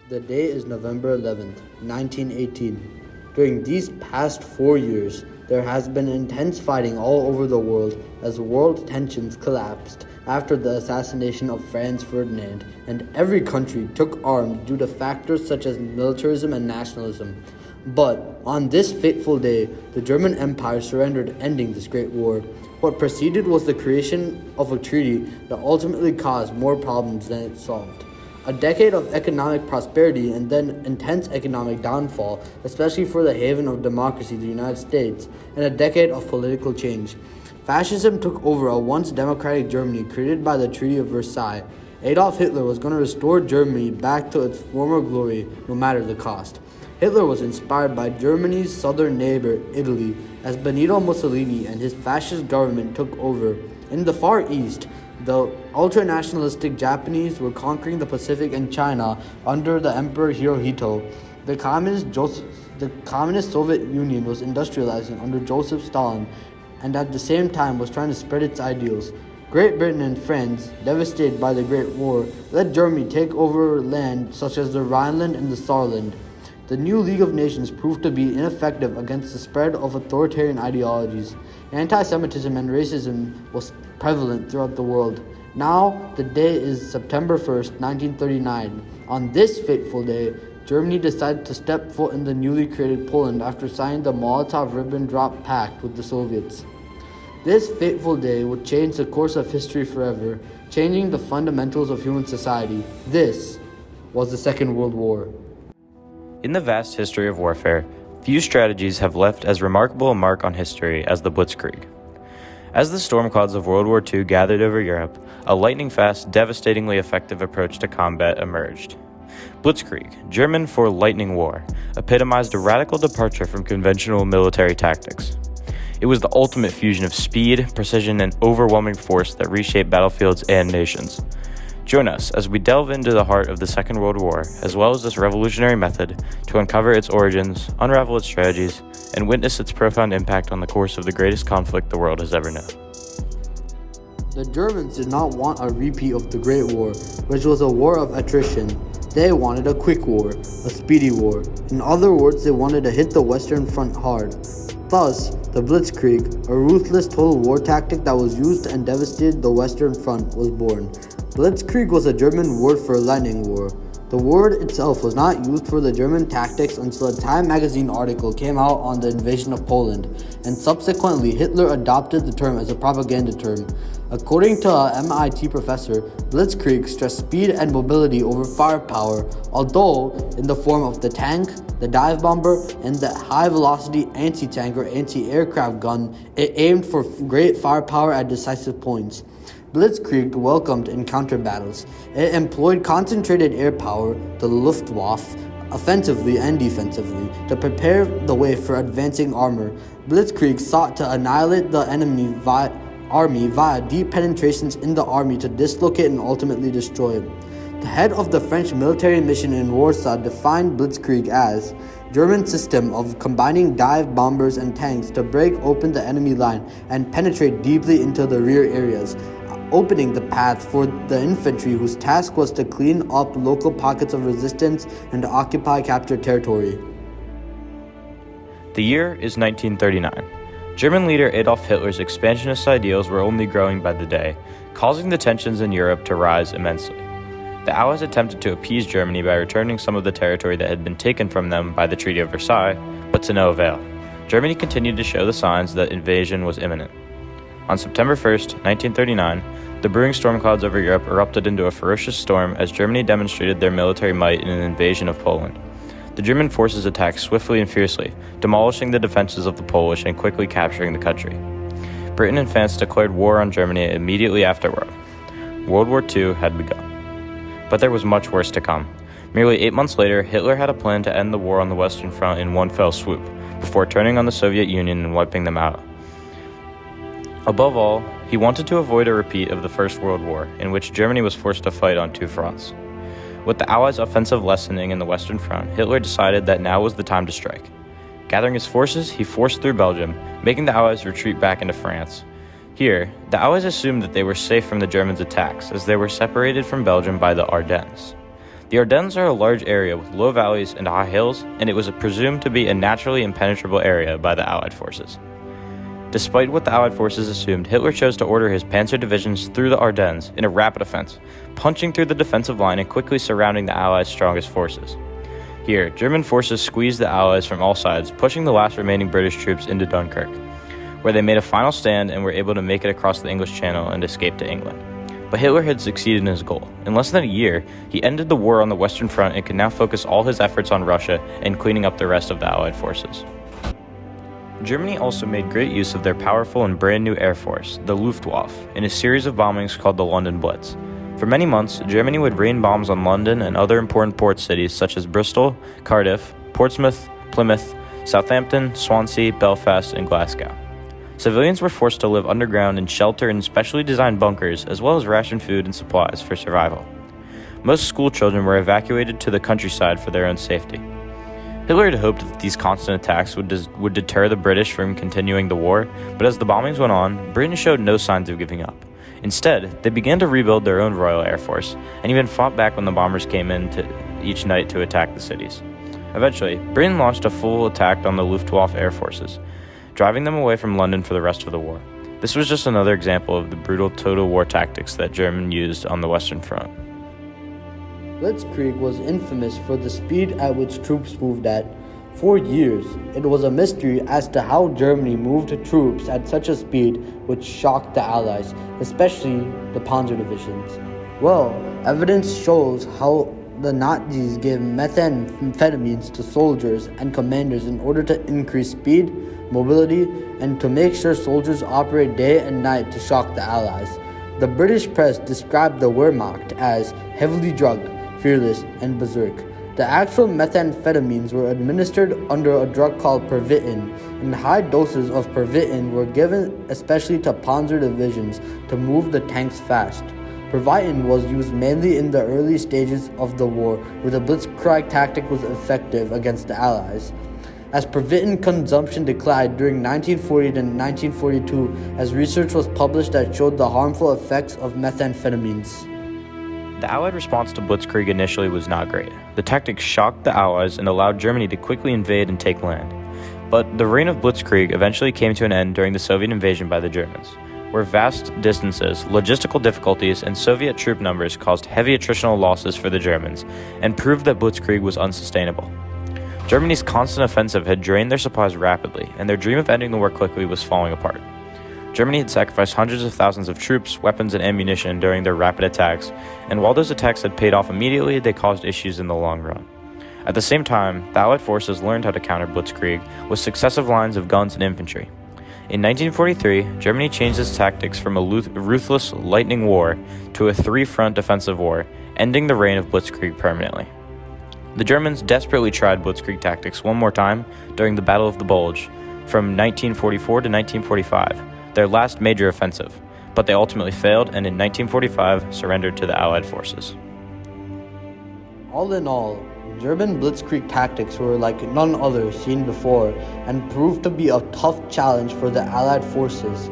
The day is November 11th, 1918. During these past 4 years, there has been intense fighting all over the world as world tensions collapsed after the assassination of Franz Ferdinand, and every country took arms due to factors such as militarism and nationalism. But on this fateful day, the German Empire surrendered, ending this great war. What preceded was the creation of a treaty that ultimately caused more problems than it solved. A decade of economic prosperity and then intense economic downfall, especially for the haven of democracy, the United States, and a decade of political change. Fascism took over a once democratic Germany created by the Treaty of Versailles. Adolf Hitler was going to restore Germany back to its former glory, no matter the cost. Hitler was inspired by Germany's southern neighbor, Italy, as Benito Mussolini and his fascist government took over. In the Far East, the ultra-nationalistic Japanese were conquering the Pacific and China under the Emperor Hirohito. The communist Soviet Union was industrializing under Joseph Stalin and at the same time was trying to spread its ideals. Great Britain and France, devastated by the Great War, let Germany take over land such as the Rhineland and the Saarland. The new League of Nations proved to be ineffective against the spread of authoritarian ideologies. Anti-Semitism and racism was prevalent throughout the world. Now, the day is September 1st, 1939. On this fateful day, Germany decided to step foot in the newly created Poland after signing the Molotov-Ribbentrop Pact with the Soviets. This fateful day would change the course of history forever, changing the fundamentals of human society. This was the Second World War. In the vast history of warfare, few strategies have left as remarkable a mark on history as the Blitzkrieg. As the storm clouds of World War II gathered over Europe, a lightning-fast, devastatingly effective approach to combat emerged. Blitzkrieg, German for lightning war, epitomized a radical departure from conventional military tactics. It was the ultimate fusion of speed, precision, and overwhelming force that reshaped battlefields and nations. Join us as we delve into the heart of the Second World War, as well as this revolutionary method, to uncover its origins, unravel its strategies, and witness its profound impact on the course of the greatest conflict the world has ever known. The Germans did not want a repeat of the Great War, which was a war of attrition. They wanted a quick war, a speedy war. In other words, they wanted to hit the Western Front hard. Thus, the Blitzkrieg, a ruthless total war tactic that was used and devastated the Western Front, was born. Blitzkrieg was a German word for lightning war. The word itself was not used for the German tactics until a Time magazine article came out on the invasion of Poland, and subsequently Hitler adopted the term as a propaganda term. According to an MIT professor, Blitzkrieg stressed speed and mobility over firepower, although in the form of the tank, the dive bomber, and the high-velocity anti-tank or anti-aircraft gun, it aimed for great firepower at decisive points. Blitzkrieg welcomed encounter battles. It employed concentrated air power, the Luftwaffe, offensively and defensively, to prepare the way for advancing armor. Blitzkrieg sought to annihilate the enemy army via deep penetrations in the army to dislocate and ultimately destroy it. The head of the French military mission in Warsaw defined Blitzkrieg as German system of combining dive bombers and tanks to break open the enemy line and penetrate deeply into the rear areas, opening the path for the infantry whose task was to clean up local pockets of resistance and to occupy captured territory. The year is 1939. German leader Adolf Hitler's expansionist ideals were only growing by the day, causing the tensions in Europe to rise immensely. The Allies attempted to appease Germany by returning some of the territory that had been taken from them by the Treaty of Versailles, but to no avail. Germany continued to show the signs that invasion was imminent. On September 1st, 1939, the brewing storm clouds over Europe erupted into a ferocious storm as Germany demonstrated their military might in an invasion of Poland. The German forces attacked swiftly and fiercely, demolishing the defenses of the Polish and quickly capturing the country. Britain and France declared war on Germany immediately afterward. World War II had begun. But there was much worse to come. Merely 8 months later, Hitler had a plan to end the war on the Western Front in one fell swoop, before turning on the Soviet Union and wiping them out. Above all, he wanted to avoid a repeat of the First World War, in which Germany was forced to fight on two fronts. With the Allies' offensive lessening in the Western Front, Hitler decided that now was the time to strike. Gathering his forces, he forced through Belgium, making the Allies retreat back into France. Here, the Allies assumed that they were safe from the Germans' attacks, as they were separated from Belgium by the Ardennes. The The Ardennes are a large area with low valleys and high hills, and it was presumed to be a naturally impenetrable area by the Allied forces. Despite what the Allied forces assumed, Hitler chose to order his panzer divisions through the Ardennes in a rapid offense, punching through the defensive line and quickly surrounding the Allies' strongest forces. Here, German forces squeezed the Allies from all sides, pushing the last remaining British troops into Dunkirk, where they made a final stand and were able to make it across the English Channel and escape to England. But Hitler had succeeded in his goal. In less than a year, he ended the war on the Western Front and could now focus all his efforts on Russia and cleaning up the rest of the Allied forces. Germany also made great use of their powerful and brand new air force, the Luftwaffe, in a series of bombings called the London Blitz. For many months, Germany would rain bombs on London and other important port cities such as Bristol, Cardiff, Portsmouth, Plymouth, Southampton, Swansea, Belfast, and Glasgow. Civilians were forced to live underground in shelter in specially designed bunkers, as well as ration food and supplies for survival. Most school children were evacuated to the countryside for their own safety. Hitler had hoped that these constant attacks would deter the British from continuing the war, but as the bombings went on, Britain showed no signs of giving up. Instead, they began to rebuild their own Royal Air Force, and even fought back when the bombers came in each night to attack the cities. Eventually, Britain launched a full attack on the Luftwaffe air forces, driving them away from London for the rest of the war. This was just another example of the brutal total war tactics that Germany used on the Western Front. Blitzkrieg was infamous for the speed at which troops moved at. For years, it was a mystery as to how Germany moved troops at such a speed which shocked the Allies, especially the panzer divisions. Well, evidence shows how the Nazis gave methamphetamines to soldiers and commanders in order to increase speed, mobility, and to make sure soldiers operate day and night to shock the Allies. The British press described the Wehrmacht as heavily drugged, fearless, and berserk. The actual methamphetamines were administered under a drug called Pervitin, and high doses of Pervitin were given especially to panzer divisions to move the tanks fast. Pervitin was used mainly in the early stages of the war, where the Blitzkrieg tactic was effective against the Allies. As Pervitin consumption declined during 1940 to 1942, as research was published that showed the harmful effects of methamphetamines. The Allied response to Blitzkrieg initially was not great. The tactics shocked the Allies and allowed Germany to quickly invade and take land. But the reign of Blitzkrieg eventually came to an end during the Soviet invasion by the Germans, where vast distances, logistical difficulties, and Soviet troop numbers caused heavy attritional losses for the Germans and proved that Blitzkrieg was unsustainable. Germany's constant offensive had drained their supplies rapidly, and their dream of ending the war quickly was falling apart. Germany had sacrificed hundreds of thousands of troops, weapons, and ammunition during their rapid attacks, and while those attacks had paid off immediately, they caused issues in the long run. At the same time, the Allied forces learned how to counter Blitzkrieg with successive lines of guns and infantry. In 1943, Germany changed its tactics from a ruthless lightning war to a three-front defensive war, ending the reign of Blitzkrieg permanently. The Germans desperately tried Blitzkrieg tactics one more time during the Battle of the Bulge from 1944 to 1945, their last major offensive, but they ultimately failed and in 1945 surrendered to the Allied forces. All in all, German Blitzkrieg tactics were like none other seen before and proved to be a tough challenge for the Allied forces.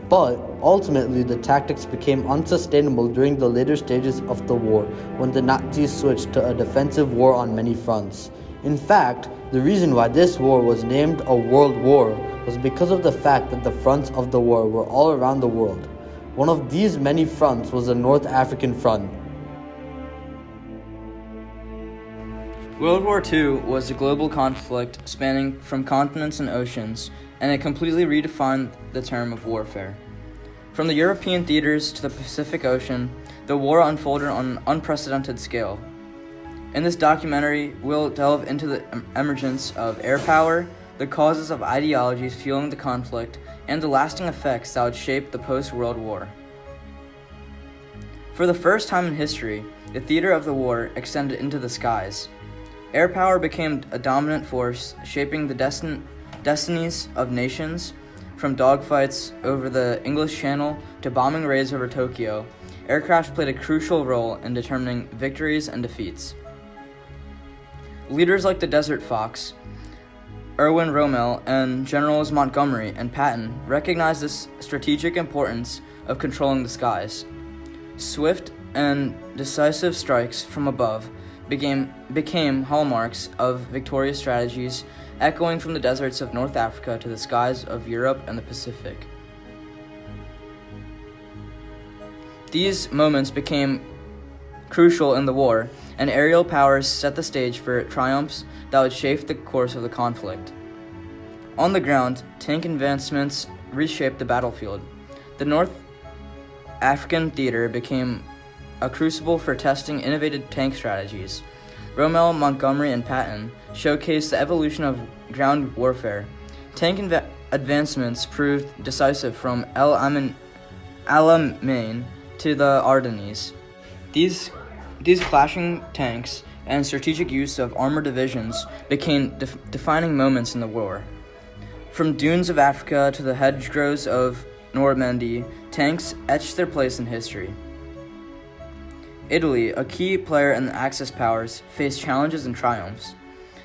But ultimately, the tactics became unsustainable during the later stages of the war when the Nazis switched to a defensive war on many fronts. In fact, the reason why this war was named a World War was because of the fact that the fronts of the war were all around the world. One of these many fronts was the North African Front. World War II was a global conflict spanning from continents and oceans, and it completely redefined the term of warfare. From the European theaters to the Pacific Ocean, the war unfolded on an unprecedented scale. In this documentary, we'll delve into the emergence of air power, the causes of ideologies fueling the conflict, and the lasting effects that would shape the post-World War. For the first time in history, the theater of the war extended into the skies. Air power became a dominant force, shaping the destinies of nations. From dogfights over the English Channel to bombing raids over Tokyo, aircraft played a crucial role in determining victories and defeats. Leaders like the Desert Fox, Erwin Rommel, and Generals Montgomery and Patton recognized the strategic importance of controlling the skies. Swift and decisive strikes from above became hallmarks of victorious strategies, echoing from the deserts of North Africa to the skies of Europe and the Pacific. These moments became crucial in the war, and aerial powers set the stage for triumphs that would shape the course of the conflict. On the ground, tank advancements reshaped the battlefield. The North African theater became a crucible for testing innovative tank strategies. Rommel, Montgomery, and Patton showcased the evolution of ground warfare. Tank advancements proved decisive from El Alamein to the Ardennes. These clashing tanks and strategic use of armored divisions became defining moments in the war. From dunes of Africa to the hedgerows of Normandy, tanks etched their place in history. Italy, a key player in the Axis powers, faced challenges and triumphs.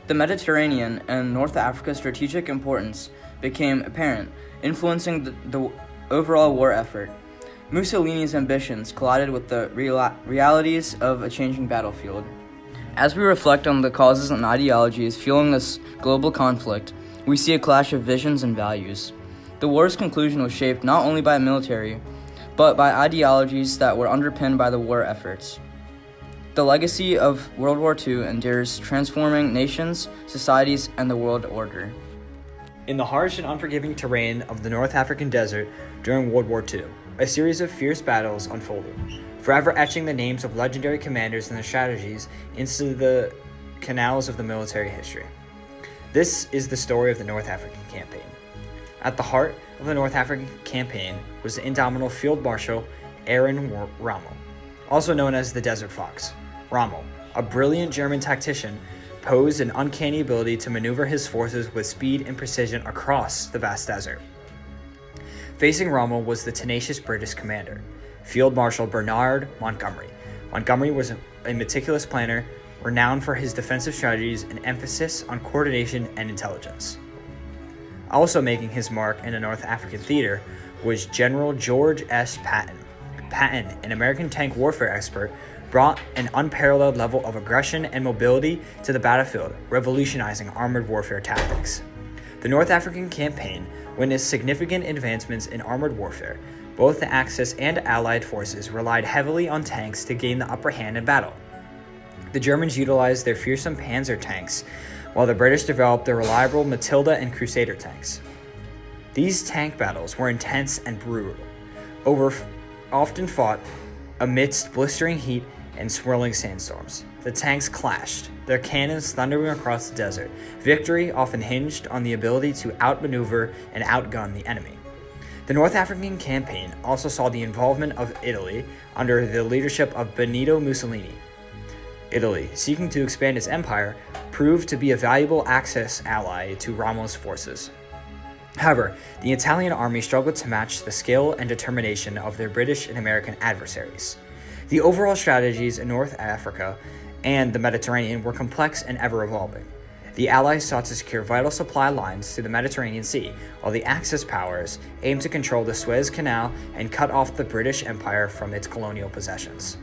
The Mediterranean and North Africa's strategic importance became apparent, influencing the overall war effort. Mussolini's ambitions collided with the realities of a changing battlefield. As we reflect on the causes and ideologies fueling this global conflict, we see a clash of visions and values. The war's conclusion was shaped not only by military, but by ideologies that were underpinned by the war efforts. The legacy of World War II endures, transforming nations, societies, and the world order. In the harsh and unforgiving terrain of the North African desert during World War II, a series of fierce battles unfolded, forever etching the names of legendary commanders and their strategies into the canals of the military history. This is the story of the North African Campaign. At the heart of the North African Campaign was the indomitable Field Marshal Erwin Rommel, also known as the Desert Fox. Rommel, a brilliant German tactician, posed an uncanny ability to maneuver his forces with speed and precision across the vast desert. Facing Rommel was the tenacious British commander, Field Marshal Bernard Montgomery. Montgomery was a meticulous planner, renowned for his defensive strategies and emphasis on coordination and intelligence. Also making his mark in the North African theater was General George S. Patton. Patton, an American tank warfare expert, brought an unparalleled level of aggression and mobility to the battlefield, revolutionizing armored warfare tactics. The North African Campaign witnessed significant advancements in armored warfare. Both the Axis and Allied forces relied heavily on tanks to gain the upper hand in battle. The Germans utilized their fearsome Panzer tanks, while the British developed their reliable Matilda and Crusader tanks. These tank battles were intense and brutal, often fought amidst blistering heat and swirling sandstorms. The tanks clashed, their cannons thundering across the desert. Victory often hinged on the ability to outmaneuver and outgun the enemy. The North African Campaign also saw the involvement of Italy under the leadership of Benito Mussolini. Italy, seeking to expand its empire, proved to be a valuable Axis ally to Rommel's forces. However, the Italian army struggled to match the skill and determination of their British and American adversaries. The overall strategies in North Africa and the Mediterranean were complex and ever-evolving. The Allies sought to secure vital supply lines through the Mediterranean Sea, while the Axis powers aimed to control the Suez Canal and cut off the British Empire from its colonial possessions.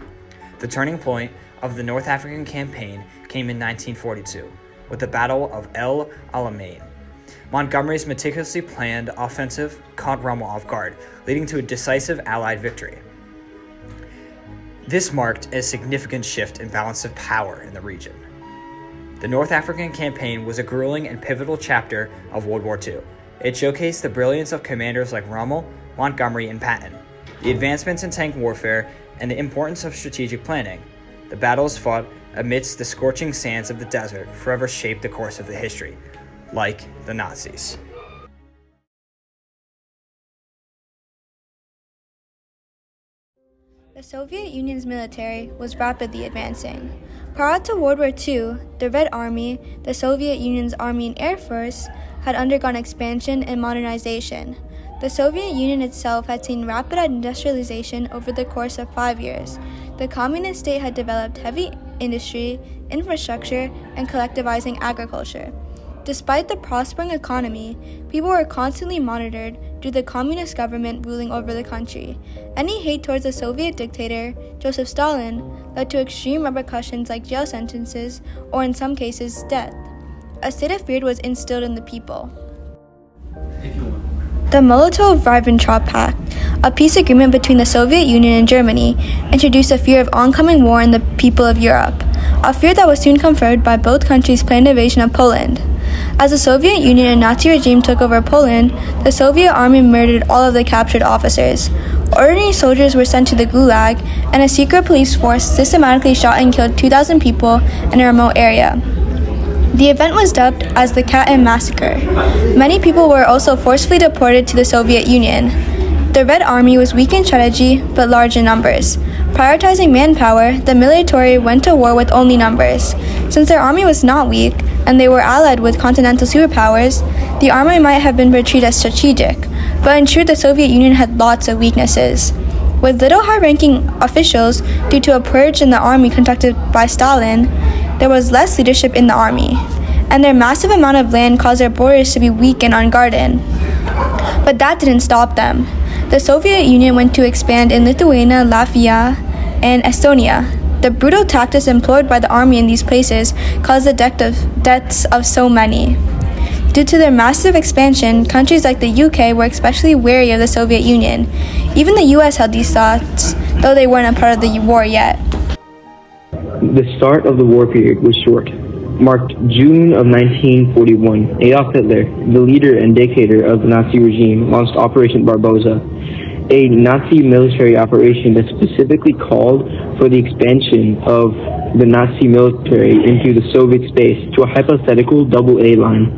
The turning point of the North African Campaign came in 1942, with the Battle of El Alamein. Montgomery's meticulously planned offensive caught Rommel off guard, leading to a decisive Allied victory. This marked a significant shift in balance of power in the region. The North African Campaign was a grueling and pivotal chapter of World War II. It showcased the brilliance of commanders like Rommel, Montgomery, and Patton, the advancements in tank warfare, and the importance of strategic planning. The battles fought amidst the scorching sands of the desert forever shaped the course of the history, like the Nazis. The Soviet Union's military was rapidly advancing. Prior to World War II, the Red Army, the Soviet Union's Army and Air Force, had undergone expansion and modernization. The Soviet Union itself had seen rapid industrialization over the course of 5 years. The communist state had developed heavy industry, infrastructure, and collectivizing agriculture. Despite the prospering economy, people were constantly monitored due to the communist government ruling over the country. Any hate towards the Soviet dictator, Joseph Stalin, led to extreme repercussions like jail sentences or in some cases death. A state of fear was instilled in the people. The Molotov-Ribbentrop Pact, a peace agreement between the Soviet Union and Germany, introduced a fear of oncoming war in the people of Europe, a fear that was soon confirmed by both countries' planned invasion of Poland. As the Soviet Union and Nazi regime took over Poland, the Soviet army murdered all of the captured officers. Ordinary soldiers were sent to the Gulag, and a secret police force systematically shot and killed 2,000 people in a remote area. The event was dubbed as the Katyn Massacre. Many people were also forcefully deported to the Soviet Union. The Red Army was weak in strategy but large in numbers. Prioritizing manpower, the military went to war with only numbers. Since their army was not weak, and they were allied with continental superpowers, the army might have been portrayed as strategic, but in truth the Soviet Union had lots of weaknesses. With little high-ranking officials due to a purge in the army conducted by Stalin, there was less leadership in the army, and their massive amount of land caused their borders to be weak and unguarded. But that didn't stop them. The Soviet Union went to expand in Lithuania, Latvia, and Estonia. The brutal tactics employed by the army in these places caused the deaths of so many. Due to their massive expansion, countries like the UK were especially wary of the Soviet Union. Even the US held these thoughts, though they weren't a part of the war yet. The start of the war period was short, marked June of 1941. Adolf Hitler, the leader and dictator of the Nazi regime, launched Operation Barbarossa, a Nazi military operation that specifically called for the expansion of the Nazi military into the Soviet space to a hypothetical AA line.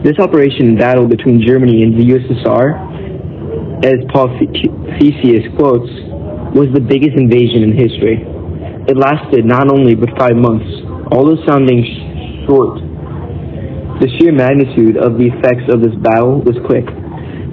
This operation battle between Germany and the USSR, as Paul Theseus quotes, was the biggest invasion in history. It lasted not only but 5 months, although sounding short. The sheer magnitude of the effects of this battle was quick,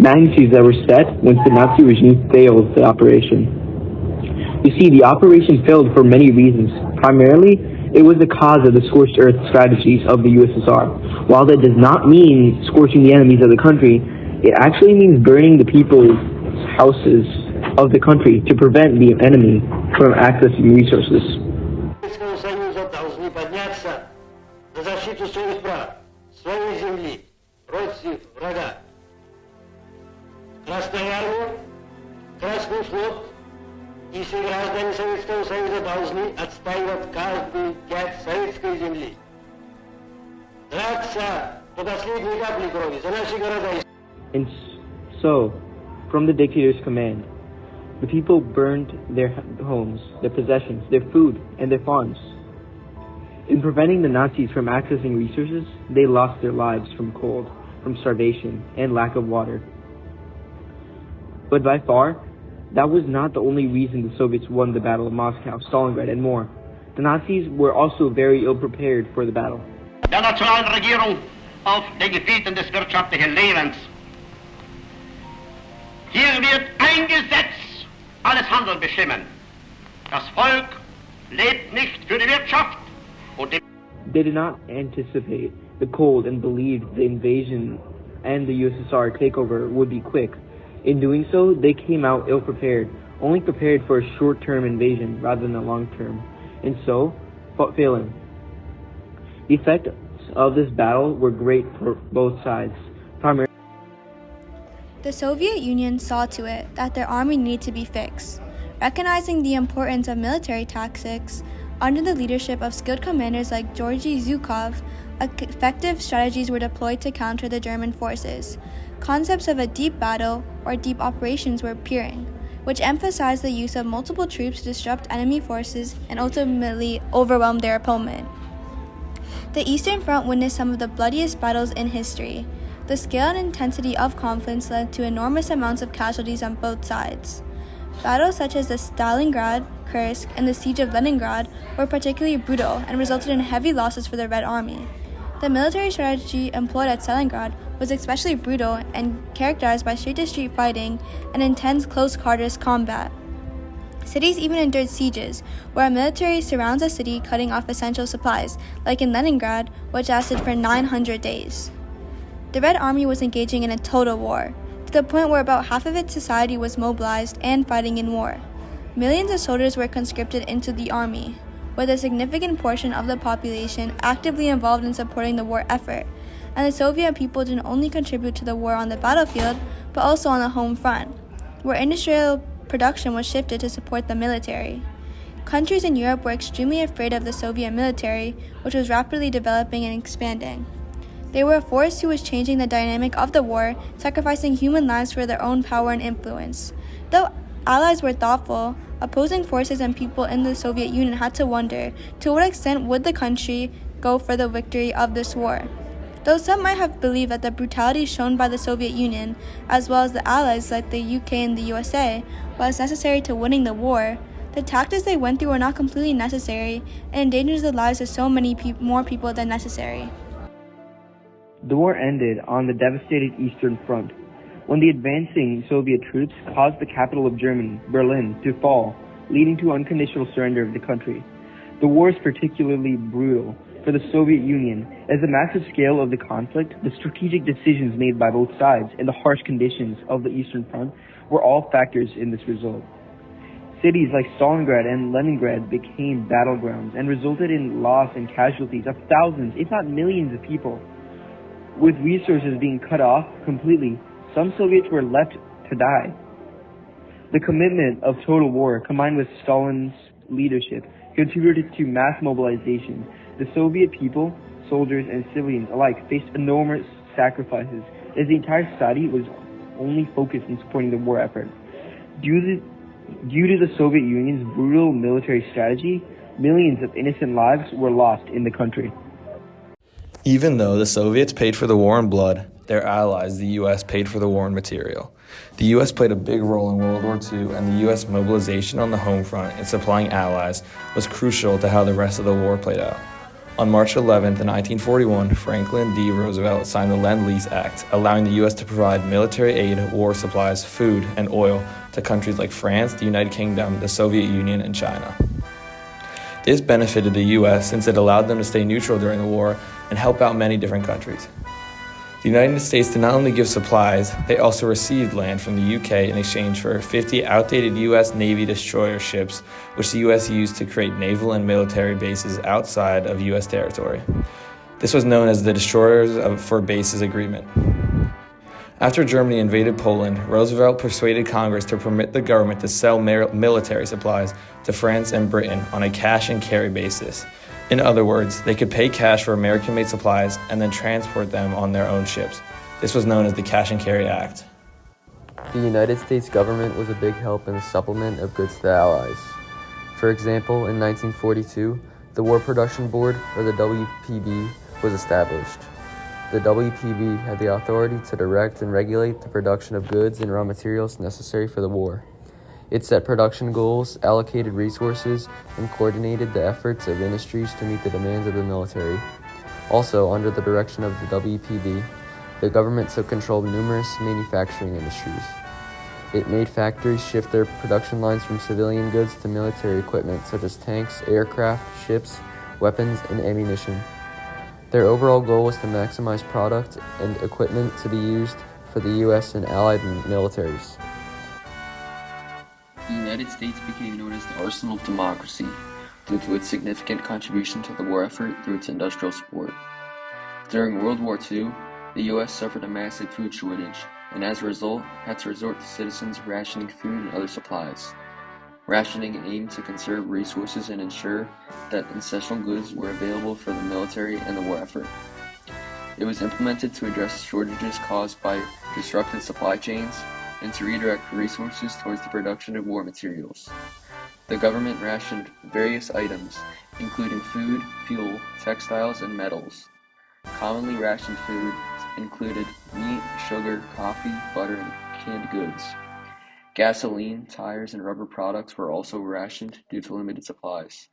magnitudes that were set once the Nazi regime failed the operation. You see, the operation failed for many reasons. Primarily, it was the cause of the scorched earth strategies of the USSR. While that does not mean scorching the enemies of the country, it actually means burning the people's houses of the country to prevent the enemy from accessing resources. И все граждане Советского Союза должны отстаивать каждую часть советской земли. Драться до последней капли крови за наши города. And so, from the dictator's command, the people burned their homes, their possessions, their food, and their farms. In preventing the Nazis from accessing resources, they lost their lives from cold, from starvation, and lack of water. But by far, that was not the only reason the Soviets won the Battle of Moscow, Stalingrad, and more. The Nazis were also very ill-prepared for the battle. Der nationalen Regierung auf den Gebieten des wirtschaftlichen Lebens. Hier wird ein Gesetz alles Handeln bestimmen. Das Volk lebt nicht für die Wirtschaft und die... They did not anticipate the cold and believed the invasion and the USSR takeover would be quick. In doing so, they came out ill-prepared, only prepared for a short-term invasion rather than a long-term, and so, failing. The effects of this battle were great for both sides. The Soviet Union saw to it that their army needed to be fixed. Recognizing the importance of military tactics, under the leadership of skilled commanders like Georgy Zhukov, effective strategies were deployed to counter the German forces. Concepts of a deep battle or deep operations were appearing, which emphasized the use of multiple troops to disrupt enemy forces and ultimately overwhelm their opponent. The Eastern Front witnessed some of the bloodiest battles in history. The scale and intensity of conflicts led to enormous amounts of casualties on both sides. Battles such as the Stalingrad, Kursk, and the Siege of Leningrad were particularly brutal and resulted in heavy losses for the Red Army. The military strategy employed at Stalingrad was especially brutal and characterized by street-to-street fighting and intense close-quarters combat. Cities even endured sieges, where a military surrounds a city cutting off essential supplies, like in Leningrad, which lasted for 900 days. The Red Army was engaging in a total war. to the point where about half of its society was mobilized and fighting in war. Millions of soldiers were conscripted into the army, with a significant portion of the population actively involved in supporting the war effort, and the Soviet people didn't only contribute to the war on the battlefield, but also on the home front, where industrial production was shifted to support the military. Countries in Europe were extremely afraid of the Soviet military, which was rapidly developing and expanding. They were a force who was changing the dynamic of the war, sacrificing human lives for their own power and influence. Though allies were thoughtful, opposing forces and people in the Soviet Union had to wonder to what extent would the country go for the victory of this war. Though some might have believed that the brutality shown by the Soviet Union, as well as the allies like the UK and the USA, was necessary to winning the war, the tactics they went through were not completely necessary and endangered the lives of so many more people than necessary. The war ended on the devastated Eastern Front, when the advancing Soviet troops caused the capital of Germany, Berlin, to fall, leading to unconditional surrender of the country. The war is particularly brutal for the Soviet Union, as the massive scale of the conflict, the strategic decisions made by both sides, and the harsh conditions of the Eastern Front were all factors in this result. Cities like Stalingrad and Leningrad became battlegrounds and resulted in loss and casualties of thousands, if not millions of people. With resources being cut off completely, some Soviets were left to die. The commitment of total war, combined with Stalin's leadership, contributed to mass mobilization. The Soviet people, soldiers, and civilians alike faced enormous sacrifices, as the entire society was only focused on supporting the war effort. Due to the Soviet Union's brutal military strategy, millions of innocent lives were lost in the country. Even though the Soviets paid for the war in blood, their allies, the U.S., paid for the war in material. The U.S. played a big role in World War II, and the U.S. mobilization on the home front and supplying allies was crucial to how the rest of the war played out. On March 11, 1941, Franklin D. Roosevelt signed the Lend-Lease Act, allowing the U.S. to provide military aid, war supplies, food, and oil to countries like France, the United Kingdom, the Soviet Union, and China. This benefited the U.S. since it allowed them to stay neutral during the war and help out many different countries. The United States did not only give supplies, they also received land from the UK in exchange for 50 outdated U.S. Navy destroyer ships, which the U.S. used to create naval and military bases outside of U.S. territory. This was known as the Destroyers for Bases Agreement. After Germany invaded Poland, Roosevelt persuaded Congress to permit the government to sell military supplies to France and Britain on a cash-and-carry basis. In other words, they could pay cash for American-made supplies and then transport them on their own ships. This was known as the Cash and Carry Act. The United States government was a big help in the supplement of goods to the Allies. For example, in 1942, the War Production Board, or the WPB, was established. The WPB had the authority to direct and regulate the production of goods and raw materials necessary for the war. It set production goals, allocated resources, and coordinated the efforts of industries to meet the demands of the military. Also, under the direction of the WPB, the government took control of numerous manufacturing industries. It made factories shift their production lines from civilian goods to military equipment such as tanks, aircraft, ships, weapons, and ammunition. Their overall goal was to maximize product and equipment to be used for the U.S. and Allied militaries. The United States became known as the Arsenal of Democracy due to its significant contribution to the war effort through its industrial support. During World War II, the U.S. suffered a massive food shortage, and as a result, had to resort to citizens rationing food and other supplies. Rationing aimed to conserve resources and ensure that essential goods were available for the military and the war effort. It was implemented to address shortages caused by disrupted supply chains, and to redirect resources towards the production of war materials. The government rationed various items, including food, fuel, textiles, and metals. Commonly rationed food included meat, sugar, coffee, butter, and canned goods. Gasoline, tires, and rubber products were also rationed due to limited supplies.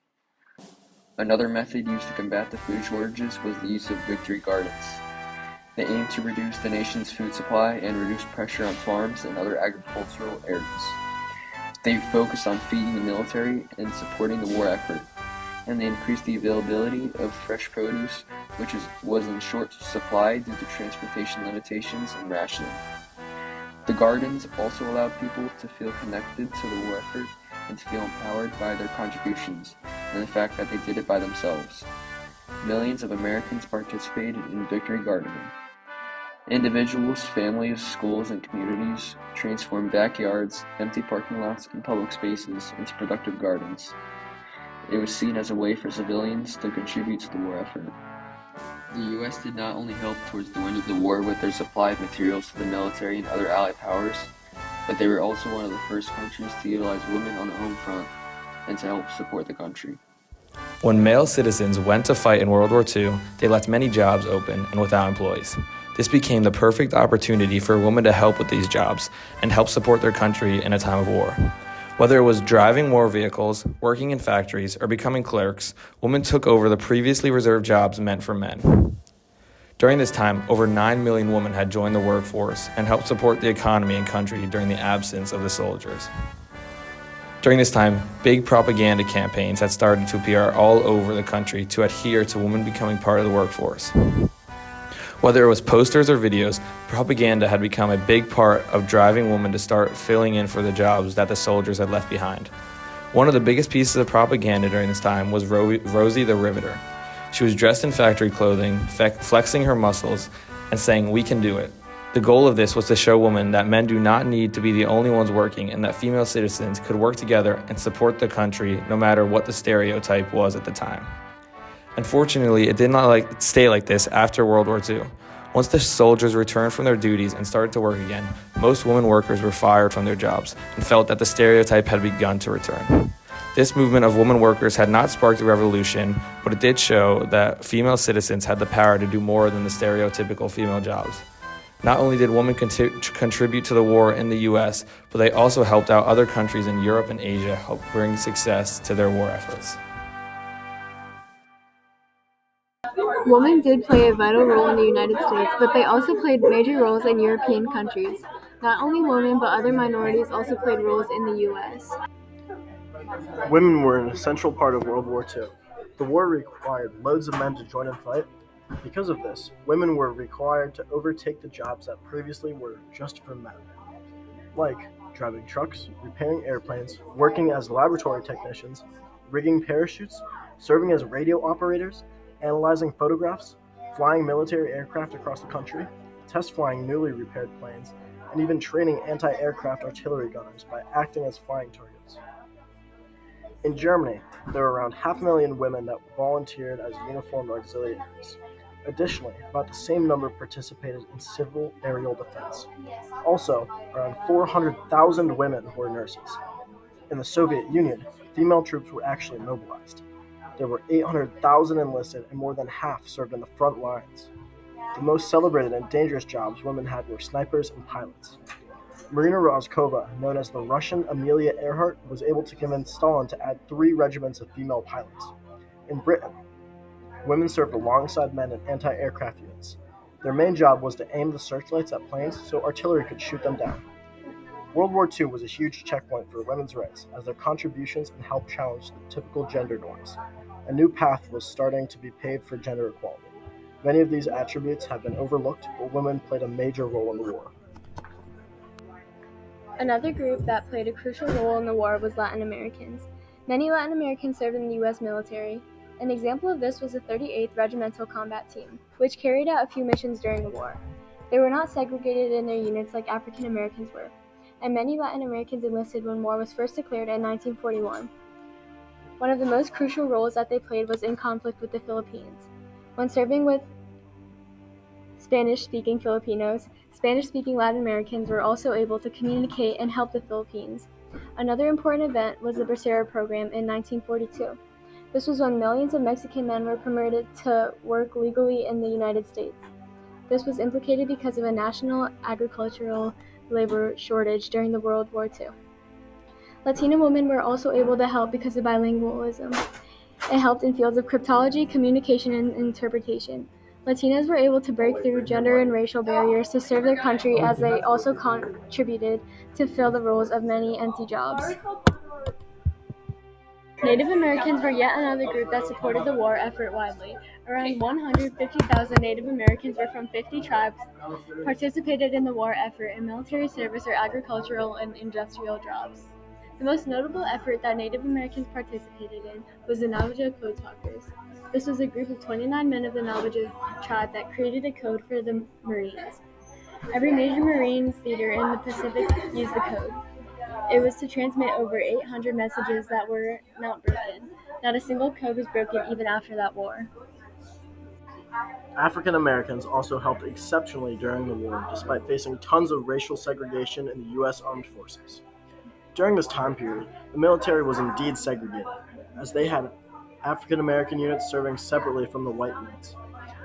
Another method used to combat the food shortages was the use of victory gardens. They aimed to reduce the nation's food supply and reduce pressure on farms and other agricultural areas. They focused on feeding the military and supporting the war effort, and they increased the availability of fresh produce, which was in short supply due to transportation limitations and rationing. The gardens also allowed people to feel connected to the war effort and to feel empowered by their contributions and the fact that they did it by themselves. Millions of Americans participated in victory gardening. Individuals, families, schools, and communities transformed backyards, empty parking lots, and public spaces into productive gardens. It was seen as a way for civilians to contribute to the war effort. The U.S. did not only help towards the end of the war with their supply of materials to the military and other Allied powers, but they were also one of the first countries to utilize women on the home front and to help support the country. When male citizens went to fight in World War II, they left many jobs open and without employees. This became the perfect opportunity for women to help with these jobs and help support their country in a time of war. Whether it was driving war vehicles, working in factories, or becoming clerks, women took over the previously reserved jobs meant for men. During this time, over 9 million women had joined the workforce and helped support the economy and country during the absence of the soldiers. During this time, big propaganda campaigns had started to appear all over the country to adhere to women becoming part of the workforce. Whether it was posters or videos, propaganda had become a big part of driving women to start filling in for the jobs that the soldiers had left behind. One of the biggest pieces of propaganda during this time was Rosie the Riveter. She was dressed in factory clothing, flexing her muscles, and saying, "We can do it." The goal of this was to show women that men do not need to be the only ones working and that female citizens could work together and support the country no matter what the stereotype was at the time. Unfortunately, it did not stay like this after World War II. Once the soldiers returned from their duties and started to work again, most women workers were fired from their jobs and felt that the stereotype had begun to return. This movement of women workers had not sparked a revolution, but it did show that female citizens had the power to do more than the stereotypical female jobs. Not only did women contribute to the war in the US, but they also helped out other countries in Europe and Asia help bring success to their war efforts. Women did play a vital role in the United States, but they also played major roles in European countries. Not only women, but other minorities also played roles in the U.S. Women were an essential part of World War II. The war required loads of men to join and fight. Because of this, women were required to overtake the jobs that previously were just for men, like driving trucks, repairing airplanes, working as laboratory technicians, rigging parachutes, serving as radio operators, analyzing photographs, flying military aircraft across the country, test flying newly repaired planes, and even training anti-aircraft artillery gunners by acting as flying targets. In Germany, there were around 500,000 women that volunteered as uniformed auxiliaries. Additionally, about the same number participated in civil aerial defense. Also, around 400,000 women were nurses. In the Soviet Union, female troops were actually mobilized. There were 800,000 enlisted, and more than half served in the front lines. The most celebrated and dangerous jobs women had were snipers and pilots. Marina Rozkova, known as the Russian Ameya Earhart, was able to convince Stalin to add 3 regiments of female pilots. In Britain, women served alongside men in anti-aircraft units. Their main job was to aim the searchlights at planes so artillery could shoot them down. World War II was a huge checkpoint for women's rights, as their contributions and help challenged the typical gender norms. A new path was starting to be paved for gender equality. Many of these attributes have been overlooked, but women played a major role in the war. Another group that played a crucial role in the war was Latin Americans. Many Latin Americans served in the U.S. military. An example of this was the 38th Regimental Combat Team, which carried out a few missions during the war. They were not segregated in their units like African Americans were, and many Latin Americans enlisted when war was first declared in 1941. One of the most crucial roles that they played was in conflict with the Philippines. When serving with Spanish-speaking Filipinos, Spanish-speaking Latin Americans were also able to communicate and help the Philippines. Another important event was the Bracero program in 1942. This was when millions of Mexican men were permitted to work legally in the United States. This was implicated because of a national agricultural labor shortage during the World War II. Latina women were also able to help because of bilingualism. It helped in fields of cryptology, communication, and interpretation. Latinas were able to break through gender and racial barriers to serve their country, as they also contributed to fill the roles of many empty jobs. Native Americans were yet another group that supported the war effort widely. Around 150,000 Native Americans were from 50 tribes participated in the war effort in military service or agricultural and industrial jobs. The most notable effort that Native Americans participated in was the Navajo Code Talkers. This was a group of 29 men of the Navajo tribe that created a code for the Marines. Every major Marine theater in the Pacific used the code. It was to transmit over 800 messages that were not broken. Not a single code was broken even after that war. African Americans also helped exceptionally during the war, despite facing tons of racial segregation in the U.S. Armed Forces. During this time period, the military was indeed segregated, as they had African American units serving separately from the white units.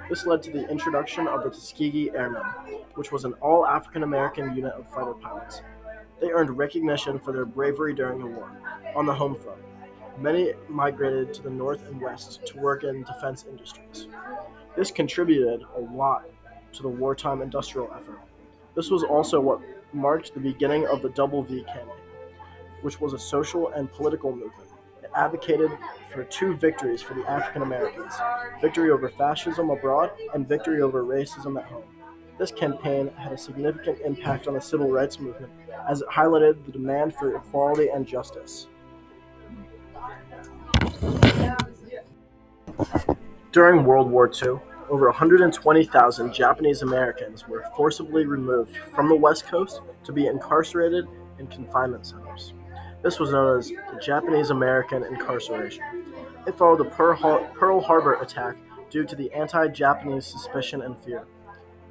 This led to the introduction of the Tuskegee Airmen, which was an all African American unit of fighter pilots. They earned recognition for their bravery during the war. On the home front, many migrated to the north and west to work in defense industries. This contributed a lot to the wartime industrial effort. This was also what marked the beginning of the WW campaign, which was a social and political movement. It advocated for two victories for the African Americans: victory over fascism abroad and victory over racism at home. This campaign had a significant impact on the civil rights movement, as it highlighted the demand for equality and justice. During World War II, over 120,000 Japanese Americans were forcibly removed from the West Coast to be incarcerated in confinement centers. This was known as the Japanese American incarceration. It followed the Pearl Harbor attack due to the anti-Japanese suspicion and fear.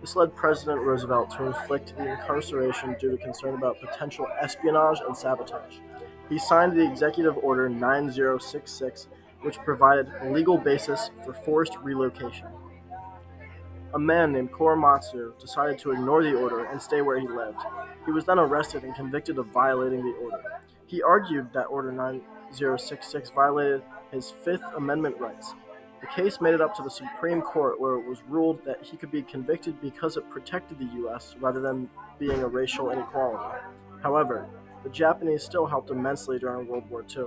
This led President Roosevelt to inflict the incarceration due to concern about potential espionage and sabotage. He signed the Executive Order 9066, which provided a legal basis for forced relocation. A man named Korematsu decided to ignore the order and stay where he lived. He was then arrested and convicted of violating the order. He argued that Order 9066 violated his Fifth Amendment rights. The case made it up to the Supreme Court, where it was ruled that he could be convicted because it protected the U.S. rather than being a racial inequality. However, the Japanese still helped immensely during World War II.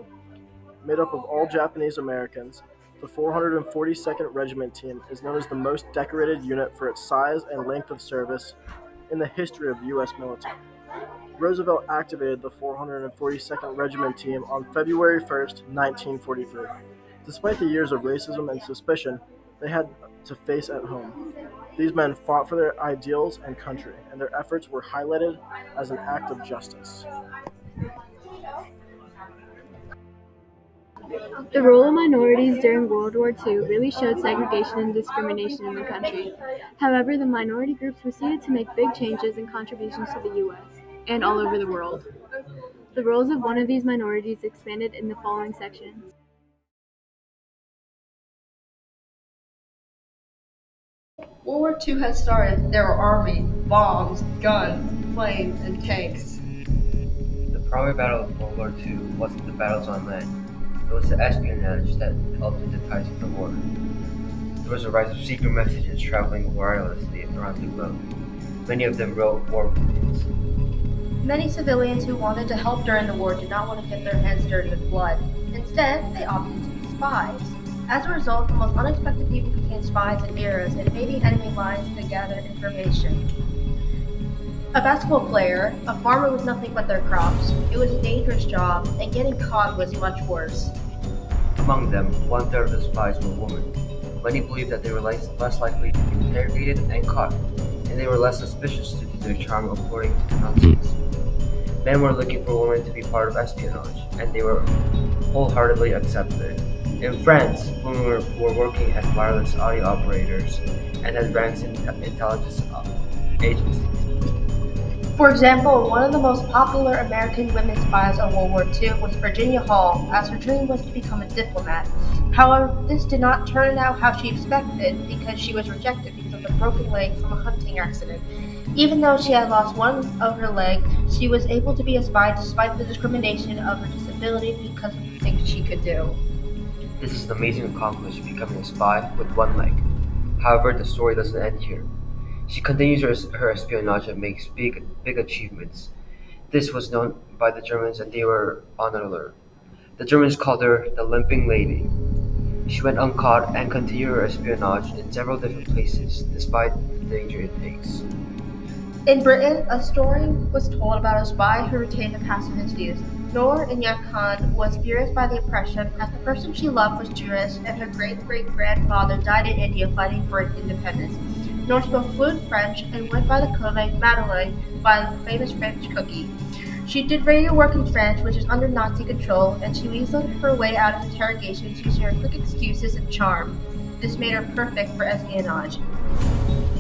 Made up of all Japanese Americans, the 442nd Regiment Team is known as the most decorated unit for its size and length of service in the history of the U.S. military. Roosevelt activated the 442nd Regiment Team on February 1, 1943. Despite the years of racism and suspicion they had to face at home, these men fought for their ideals and country, and their efforts were highlighted as an act of justice. The role of minorities during World War II really showed segregation and discrimination in the country. However, the minority groups proceeded to make big changes and contributions to the U.S. and all over the world. The roles of one of these minorities expanded in the following sections. World War II had started. There were army, bombs, guns, planes, and tanks. The primary battle of World War II wasn't the battles on land. It was the espionage that altered the tides of the war. There was a rise of secret messages traveling wirelessly around the globe. Many of them wrote war poems. Many civilians who wanted to help during the war did not want to get their hands dirty with blood. Instead, they opted to be spies. As a result, the most unexpected people became spies and heroes, invading enemy lines to gather information. A basketball player, a farmer with nothing but their crops. It was a dangerous job, and getting caught was much worse. Among them, 1/3 of the spies were women. Many believed that they were less likely to be interrogated and caught, and they were less suspicious due to their charm according to the Nazis. Men were looking for women to be part of espionage, and they were wholeheartedly accepted. In France, women were working as wireless audio operators and had ranks in intelligence agencies. For example, one of the most popular American women spies of World War II was Virginia Hall, as her dream was to become a diplomat. However, this did not turn out how she expected because she was rejected because of a broken leg from a hunting accident. Even though she had lost one of her legs, she was able to be a spy despite the discrimination of her disability because of the things she could do. This is an amazing accomplishment, becoming a spy with one leg. However, the story doesn't end here. She continues her espionage and makes big achievements. This was known by the Germans and they were on alert. The Germans called her the Limping Lady. She went uncaught and continued her espionage in several different places, despite the danger it takes. In Britain, a story was told about a spy who retained the pacifist views. Noor Inayat Khan was furious by the oppression, as the person she loved was Jewish and her great-great-grandfather died in India fighting for independence. Noor spoke fluent French and went by the codename Madeleine by the famous French cookie. She did radio work in France, which is under Nazi control, and she weaseled her way out of interrogations using her quick excuses and charm. This made her perfect for espionage.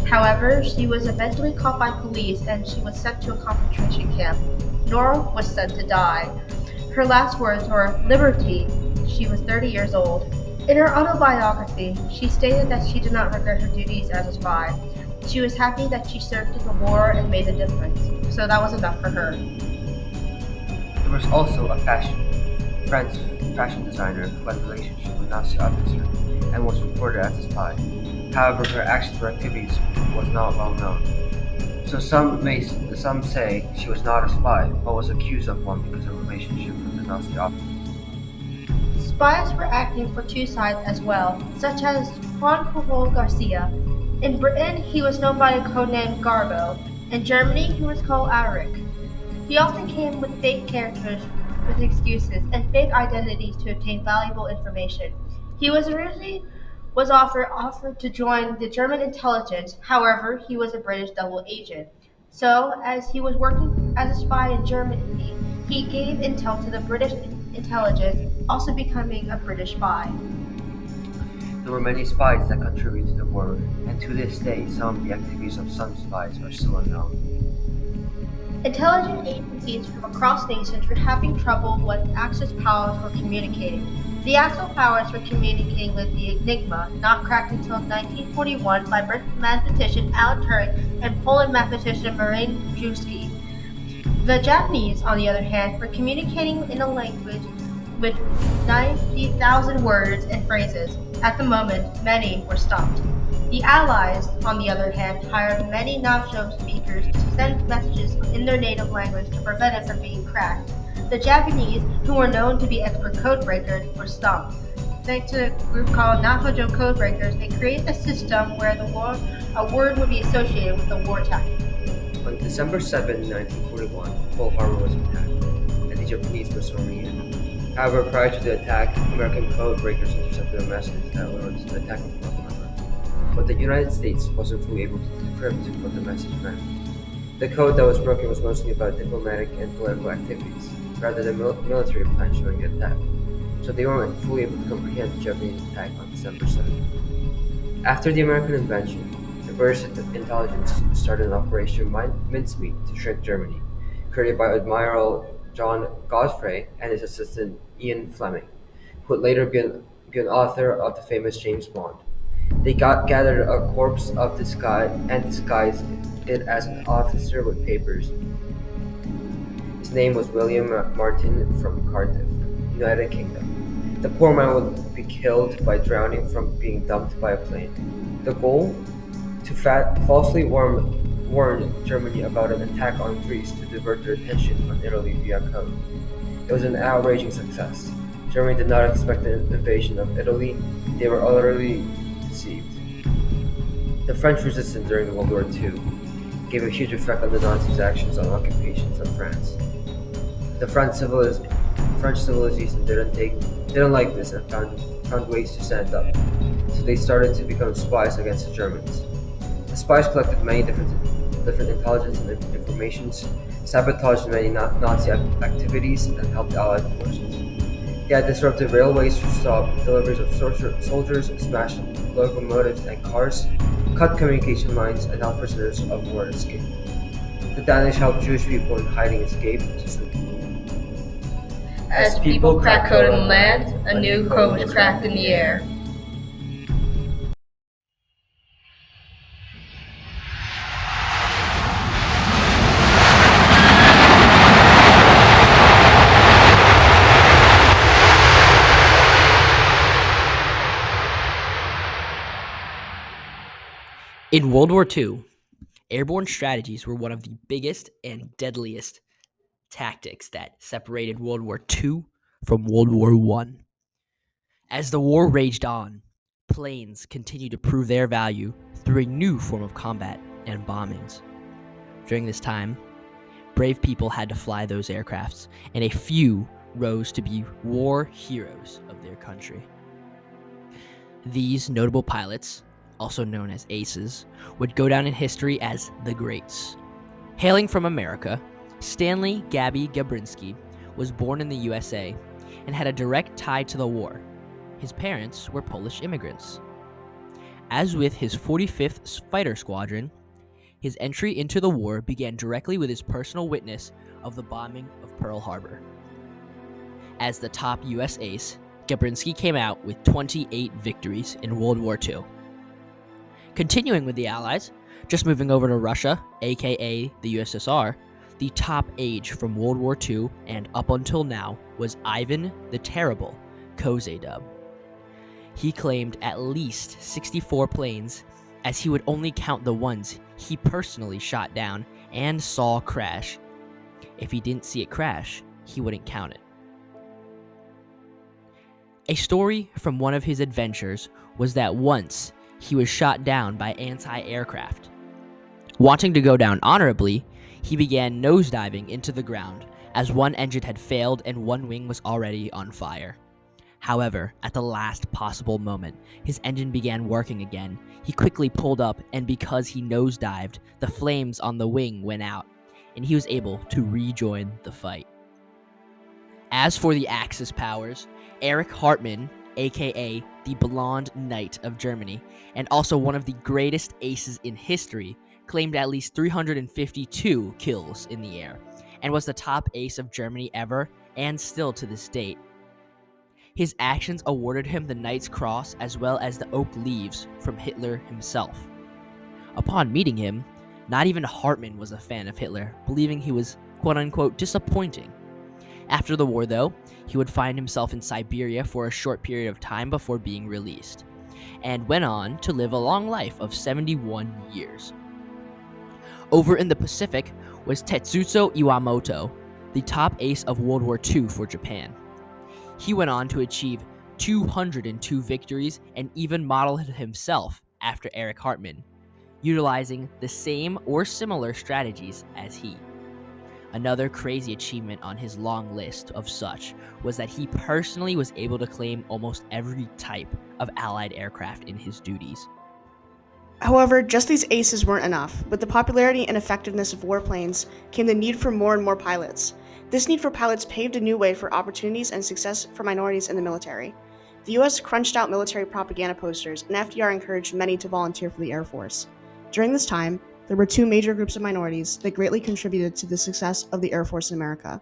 However, she was eventually caught by police and she was sent to a concentration camp. Noor was sent to die. Her last words were, "Liberty." She was 30 years old. In her autobiography, she stated that she did not regret her duties as a spy. She was happy that she served in the war and made a difference, so that was enough for her. There was also a French fashion designer who had a relationship with a Nazi officer and was reported as a spy. However, her actions or activities was not well known. So some say she was not a spy, but was accused of one because of her relationship with the Nazi officer. Spies were acting for two sides as well, such as Juan Pujol Garcia. In Britain, he was known by the codename Garbo. In Germany, he was called Alaric. He often came with fake characters with excuses and fake identities to obtain valuable information. He was originally offered to join the German intelligence. However, he was a British double agent. So, as he was working as a spy in Germany, he gave intel to the British intelligence, also becoming a British spy. There were many spies that contributed to the war, and to this day, some of the activities of some spies are still unknown. Intelligence agencies from across nations were having trouble with Axis powers were communicating. The Axis powers were communicating with the Enigma, not cracked until 1941 by British mathematician Alan Turing and Polish mathematician Martin Juski. The Japanese, on the other hand, were communicating in a language with 90,000 words and phrases. At the moment, many were stumped. The Allies, on the other hand, hired many Navajo speakers to send messages in their native language to prevent it from being cracked. The Japanese, who were known to be expert codebreakers, were stumped. Thanks to a group called Navajo Codebreakers, they created a system where a word would be associated with the war tactic. On December 7, 1941, Pearl Harbor was attacked, and the Japanese were storming in. However, prior to the attack, American codebreakers intercepted a message that was the attack of Pearl Harbor. But the United States wasn't fully able to decrypt what the message meant. The code that was broken was mostly about diplomatic and political activities, rather than military plans during the attack, so they weren't fully able to comprehend the Japanese attack on December 7. After the American invasion, the British intelligence started an Operation Mincemeat to shrink Germany, created by Admiral John Godfrey and his assistant Ian Fleming, who would later be an author of the famous James Bond. They gathered a corpse of this guy and disguised it as an officer with papers. His name was William Martin from Cardiff, United Kingdom. The poor man would be killed by drowning from being dumped by a plane. The goal? To falsely warn Germany about an attack on Greece to divert their attention on Italy via code. It was an outraging success. Germany did not expect an invasion of Italy. They were utterly deceived. The French resistance during World War II gave a huge effect on the Nazis' actions on occupations of France. The French civilization didn't like this and found ways to stand up. So they started to become spies against the Germans. The spies collected many different intelligence and informations, sabotaged many Nazi activities, and helped Allied forces. They had disrupted railways to stop deliveries of soldiers, smashed locomotives and cars, cut communication lines, and helped prisoners of war escape. The Danish helped Jewish people in hiding escape to Sweden. As people crack code on land, a new code was cracked in the air. In World War II, airborne strategies were one of the biggest and deadliest tactics that separated World War II from World War I. As the war raged on, planes continued to prove their value through a new form of combat and bombings. During this time, brave people had to fly those aircrafts, and a few rose to be war heroes of their country. These notable pilots, also known as aces, would go down in history as the Greats. Hailing from America, Stanley Gabby Gabrinsky was born in the USA and had a direct tie to the war. His parents were Polish immigrants. As with his 45th Fighter Squadron, his entry into the war began directly with his personal witness of the bombing of Pearl Harbor. As the top U.S. ace, Gabrinsky came out with 28 victories in World War II. Continuing with the Allies, just moving over to Russia, aka the USSR, the top age from World War II and up until now was Ivan the Terrible, Kozedub. He claimed at least 64 planes, as he would only count the ones he personally shot down and saw crash. If he didn't see it crash, he wouldn't count it. A story from one of his adventures was that once he was shot down by anti-aircraft. Wanting to go down honorably, he began nosediving into the ground as one engine had failed and one wing was already on fire. However, at the last possible moment, his engine began working again. He quickly pulled up, and because he nosedived, the flames on the wing went out, and he was able to rejoin the fight. As for the Axis powers, Erich Hartmann, aka the Blonde Knight of Germany, and also one of the greatest aces in history, claimed at least 352 kills in the air, and was the top ace of Germany ever, and still to this date. His actions awarded him the Knight's Cross as well as the Oak Leaves from Hitler himself. Upon meeting him, not even Hartmann was a fan of Hitler, believing he was quote-unquote disappointing. After the war, though, he would find himself in Siberia for a short period of time before being released, and went on to live a long life of 71 years. Over in the Pacific was Tetsuzo Iwamoto, the top ace of World War II for Japan. He went on to achieve 202 victories and even modeled himself after Erich Hartmann, utilizing the same or similar strategies as he. Another crazy achievement on his long list of such was that he personally was able to claim almost every type of Allied aircraft in his duties. However, just these aces weren't enough. With the popularity and effectiveness of warplanes came the need for more and more pilots. This need for pilots paved a new way for opportunities and success for minorities in the military. The US crunched out military propaganda posters, and FDR encouraged many to volunteer for the Air Force. During this time, there were two major groups of minorities that greatly contributed to the success of the Air Force in America: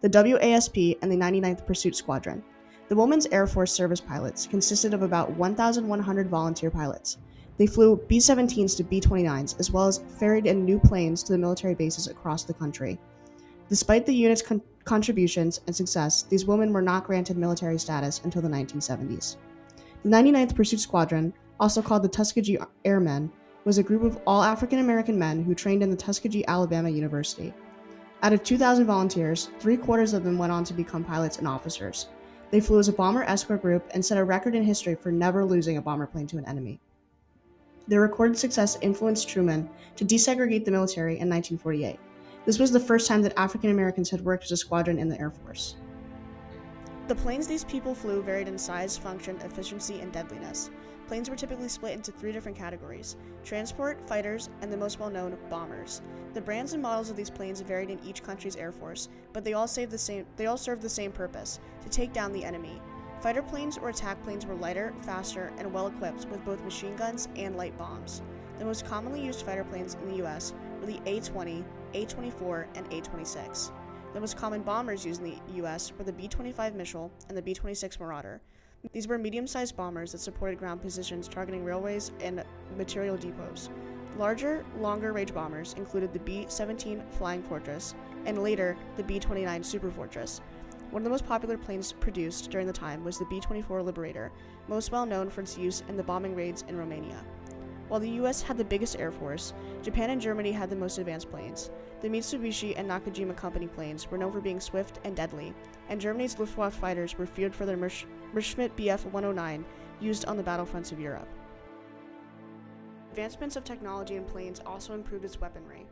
the WASP and the 99th Pursuit Squadron. The Women's Air Force Service pilots consisted of about 1,100 volunteer pilots. They flew B-17s to B-29s, as well as ferried in new planes to the military bases across the country. Despite the unit's contributions and success, these women were not granted military status until the 1970s. The 99th Pursuit Squadron, also called the Tuskegee Airmen, was a group of all African-American men who trained in the Tuskegee, Alabama University. Out of 2,000 volunteers, 3/4 of them went on to become pilots and officers. They flew as a bomber escort group and set a record in history for never losing a bomber plane to an enemy. Their recorded success influenced Truman to desegregate the military in 1948. This was the first time that African Americans had worked as a squadron in the Air Force. The planes these people flew varied in size, function, efficiency, and deadliness. Planes were typically split into 3 different categories: transport, fighters, and the most well-known, bombers. The brands and models of these planes varied in each country's Air Force, but they all served the same purpose: to take down the enemy. Fighter planes or attack planes were lighter, faster, and well-equipped with both machine guns and light bombs. The most commonly used fighter planes in the U.S. were the A-20, A-24, and A-26. The most common bombers used in the U.S. were the B-25 Mitchell and the B-26 Marauder. These were medium-sized bombers that supported ground positions targeting railways and material depots. Larger, longer-range bombers included the B-17 Flying Fortress and later the B-29 Super Fortress. One of the most popular planes produced during the time was the B-24 Liberator, most well known for its use in the bombing raids in Romania. While the US had the biggest air force, Japan and Germany had the most advanced planes. The Mitsubishi and Nakajima Company planes were known for being swift and deadly, and Germany's Luftwaffe fighters were feared for their Messerschmitt Bf-109 used on the battlefronts of Europe. Advancements of technology in planes also improved its weaponry.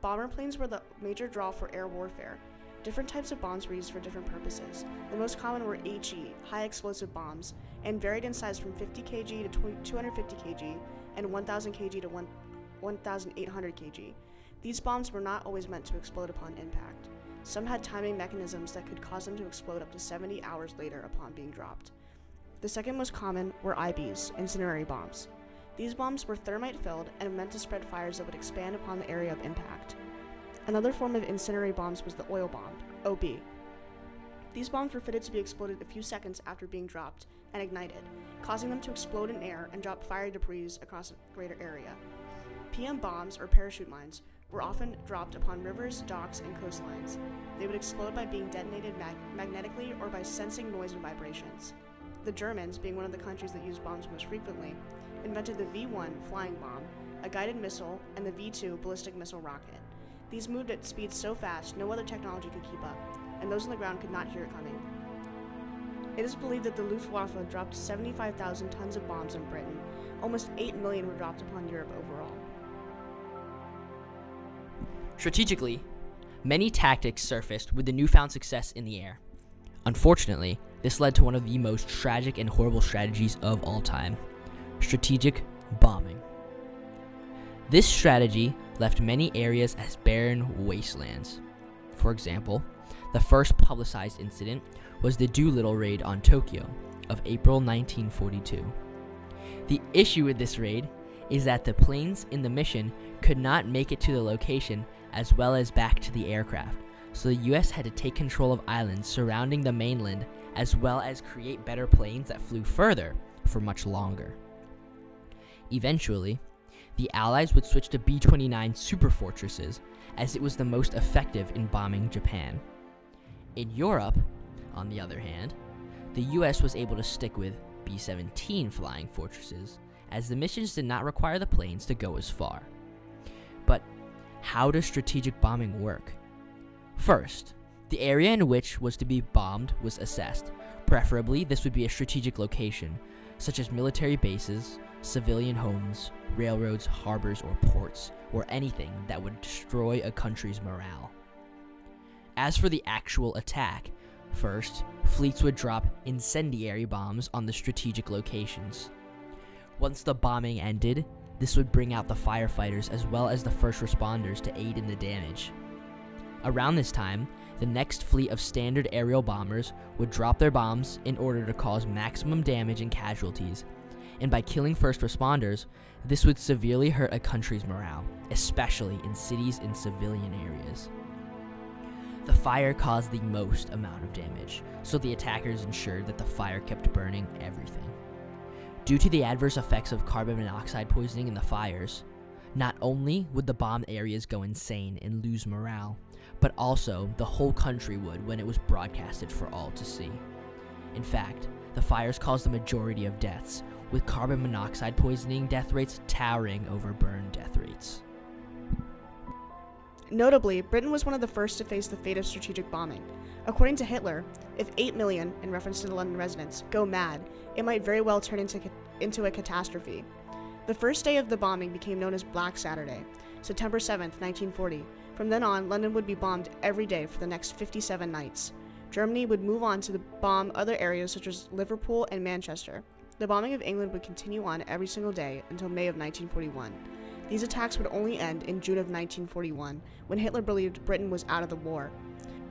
Bomber planes were the major draw for air warfare. Different types of bombs were used for different purposes. The most common were HE, high explosive bombs, and varied in size from 50 kg to 250 kg and 1000 kg to 1800 kg. These bombs were not always meant to explode upon impact. Some had timing mechanisms that could cause them to explode up to 70 hours later upon being dropped. The second most common were IBs, incendiary bombs. These bombs were thermite-filled and meant to spread fires that would expand upon the area of impact. Another form of incendiary bombs was the oil bomb, OB. These bombs were fitted to be exploded a few seconds after being dropped and ignited, causing them to explode in air and drop fiery debris across a greater area. PM bombs, or parachute mines, were often dropped upon rivers, docks, and coastlines. They would explode by being detonated magnetically or by sensing noise and vibrations. The Germans, being one of the countries that used bombs most frequently, invented the V-1 flying bomb, a guided missile, and the V-2 ballistic missile rocket. These moved at speeds so fast no other technology could keep up, and those on the ground could not hear it coming. It is believed that the Luftwaffe dropped 75,000 tons of bombs on Britain. Almost 8 million were dropped upon Europe overall. Strategically, many tactics surfaced with the newfound success in the air. Unfortunately, this led to one of the most tragic and horrible strategies of all time: strategic bombing. This strategy left many areas as barren wastelands. For example, the first publicized incident was the Doolittle raid on Tokyo of April 1942. The issue with this raid is that the planes in the mission could not make it to the location as well as back to the aircraft, so the US had to take control of islands surrounding the mainland as well as create better planes that flew further for much longer. Eventually, the Allies would switch to B-29 superfortresses as it was the most effective in bombing Japan. In Europe, on the other hand, the US was able to stick with B-17 flying fortresses as the missions did not require the planes to go as far. But how does strategic bombing work? First, the area in which was to be bombed was assessed. Preferably, this would be a strategic location, such as military bases, civilian homes, railroads, harbors, or ports, or anything that would destroy a country's morale. As for the actual attack, first, fleets would drop incendiary bombs on the strategic locations. Once the bombing ended, this would bring out the firefighters as well as the first responders to aid in the damage. Around this time, the next fleet of standard aerial bombers would drop their bombs in order to cause maximum damage and casualties, and by killing first responders, this would severely hurt a country's morale, especially in cities and civilian areas. The fire caused the most amount of damage, so the attackers ensured that the fire kept burning everything. Due to the adverse effects of carbon monoxide poisoning in the fires, not only would the bombed areas go insane and lose morale, but also the whole country would when it was broadcasted for all to see. In fact, the fires caused the majority of deaths, with carbon monoxide poisoning death rates towering over burn death rates. Notably, Britain was one of the first to face the fate of strategic bombing. According to Hitler, if 8 million, in reference to the London residents, go mad, it might very well turn into a catastrophe. The first day of the bombing became known as Black Saturday, September 7th, 1940. From then on, London would be bombed every day for the next 57 nights. Germany would move on to bomb other areas such as Liverpool and Manchester. The bombing of England would continue on every single day until May of 1941. These attacks would only end in June of 1941, when Hitler believed Britain was out of the war.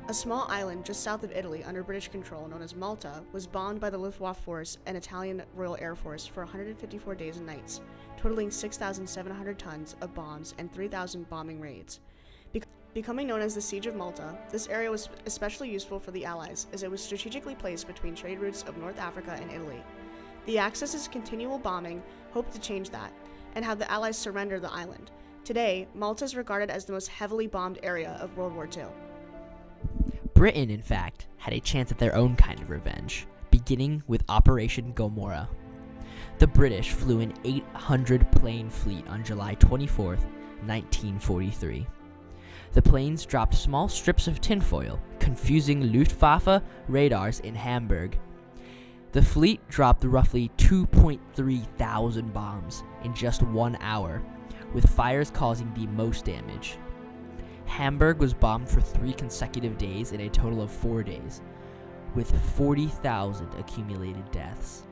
A small island just south of Italy under British control known as Malta was bombed by the Luftwaffe Force and Italian Royal Air Force for 154 days and nights, totaling 6,700 tons of bombs and 3,000 bombing raids. Becoming known as the Siege of Malta, this area was especially useful for the Allies as it was strategically placed between trade routes of North Africa and Italy. The Axis' continual bombing hoped to change that, and have the Allies surrender the island. Today, Malta is regarded as the most heavily bombed area of World War II. Britain, in fact, had a chance at their own kind of revenge, beginning with Operation Gomorrah. The British flew an 800-plane fleet on July 24, 1943. The planes dropped small strips of tinfoil, confusing Luftwaffe radars in Hamburg. The fleet dropped roughly 2.3 thousand bombs in just 1 hour, with fires causing the most damage. Hamburg was bombed for 3 consecutive days in a total of 4 days, with 40,000 accumulated deaths.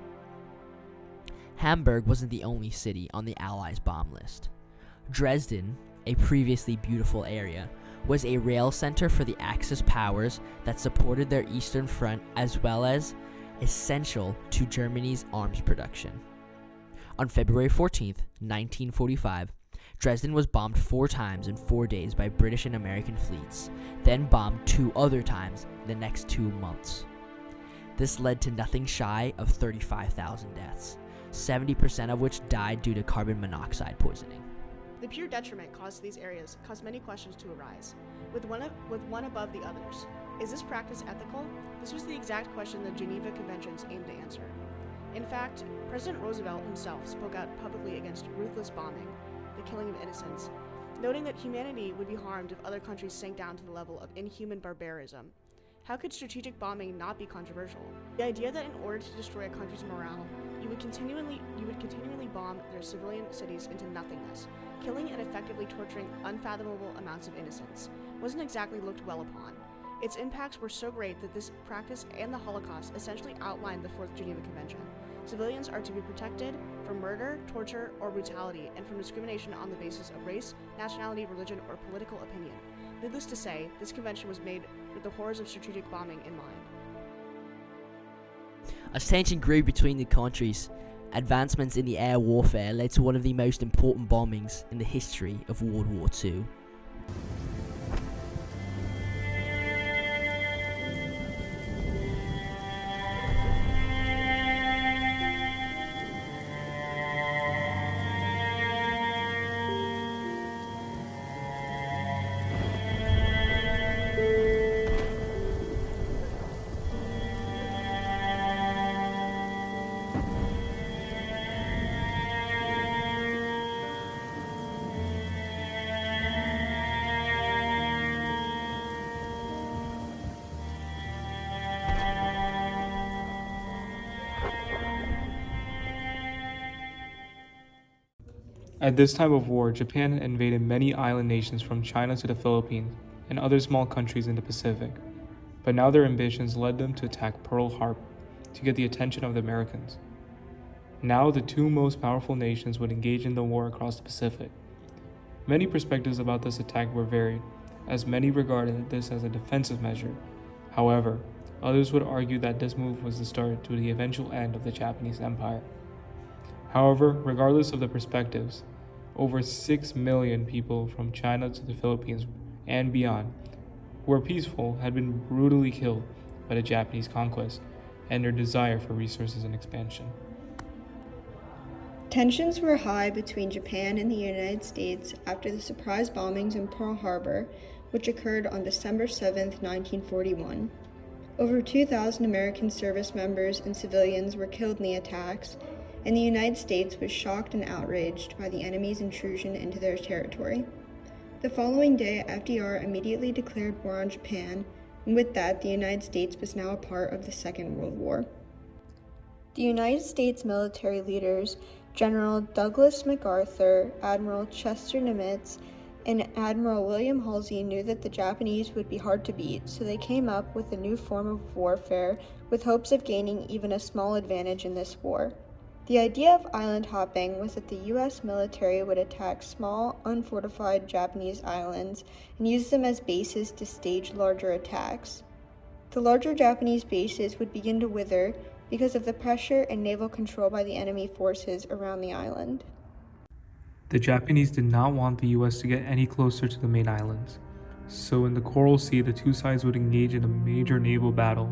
Hamburg wasn't the only city on the Allies' bomb list. Dresden, a previously beautiful area, was a rail center for the Axis powers that supported their Eastern Front, as well as essential to Germany's arms production. On February 14, 1945, Dresden was bombed 4 times in 4 days by British and American fleets, then bombed 2 other times in the next 2 months. This led to nothing shy of 35,000 deaths, 70% of which died due to carbon monoxide poisoning. The pure detriment caused to these areas caused many questions to arise, with one above the others. Is this practice ethical? This was the exact question the Geneva Conventions aimed to answer. In fact, President Roosevelt himself spoke out publicly against ruthless bombing, the killing of innocents, noting that humanity would be harmed if other countries sank down to the level of inhuman barbarism. How could strategic bombing not be controversial? The idea that in order to destroy a country's morale, you would continually bomb their civilian cities into nothingness, killing and effectively torturing unfathomable amounts of innocents, wasn't exactly looked well upon. Its impacts were so great that this practice and the Holocaust essentially outlined the Fourth Geneva Convention. Civilians are to be protected from murder, torture, or brutality, and from discrimination on the basis of race, nationality, religion, or political opinion. Needless to say, this convention was made with the horrors of strategic bombing in mind. As tension grew between the countries, advancements in the air warfare led to one of the most important bombings in the history of World War II. At this time of war, Japan had invaded many island nations from China to the Philippines and other small countries in the Pacific. But now their ambitions led them to attack Pearl Harbor to get the attention of the Americans. Now the 2 most powerful nations would engage in the war across the Pacific. Many perspectives about this attack were varied, as many regarded this as a defensive measure. However, others would argue that this move was the start to the eventual end of the Japanese Empire. However, regardless of the perspectives, over 6 million people from China to the Philippines and beyond, who were peaceful, had been brutally killed by the Japanese conquest and their desire for resources and expansion. Tensions were high between Japan and the United States after the surprise bombings in Pearl Harbor, which occurred on December 7, 1941. Over 2,000 American service members and civilians were killed in the attacks, and the United States was shocked and outraged by the enemy's intrusion into their territory. The following day, FDR immediately declared war on Japan, and with that, the United States was now a part of the Second World War. The United States military leaders, General Douglas MacArthur, Admiral Chester Nimitz, and Admiral William Halsey, knew that the Japanese would be hard to beat, so they came up with a new form of warfare with hopes of gaining even a small advantage in this war. The idea of island hopping was that the U.S. military would attack small, unfortified Japanese islands and use them as bases to stage larger attacks. The larger Japanese bases would begin to wither because of the pressure and naval control by the enemy forces around the island. The Japanese did not want the U.S. to get any closer to the main islands, so in the Coral Sea, the 2 sides would engage in a major naval battle.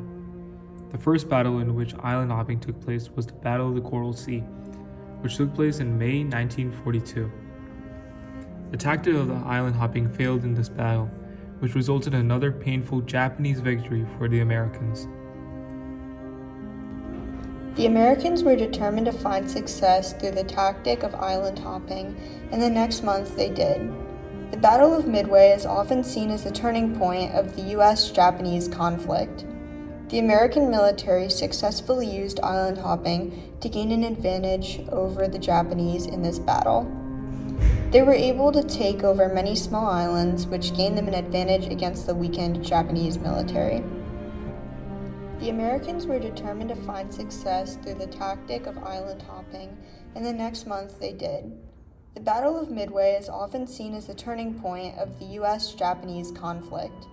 The first battle in which island hopping took place was the Battle of the Coral Sea, which took place in May 1942. The tactic of the island hopping failed in this battle, which resulted in another painful Japanese victory for the Americans. The Americans were determined to find success through the tactic of island hopping, and the next month they did. The Battle of Midway is often seen as the turning point of the US-Japanese conflict. The American military successfully used island hopping to gain an advantage over the Japanese in this battle. They were able to take over many small islands, which gained them an advantage against the weakened Japanese military. The Americans were determined to find success through the tactic of island hopping, and the next month they did. The Battle of Midway is often seen as the turning point of the US-Japanese conflict.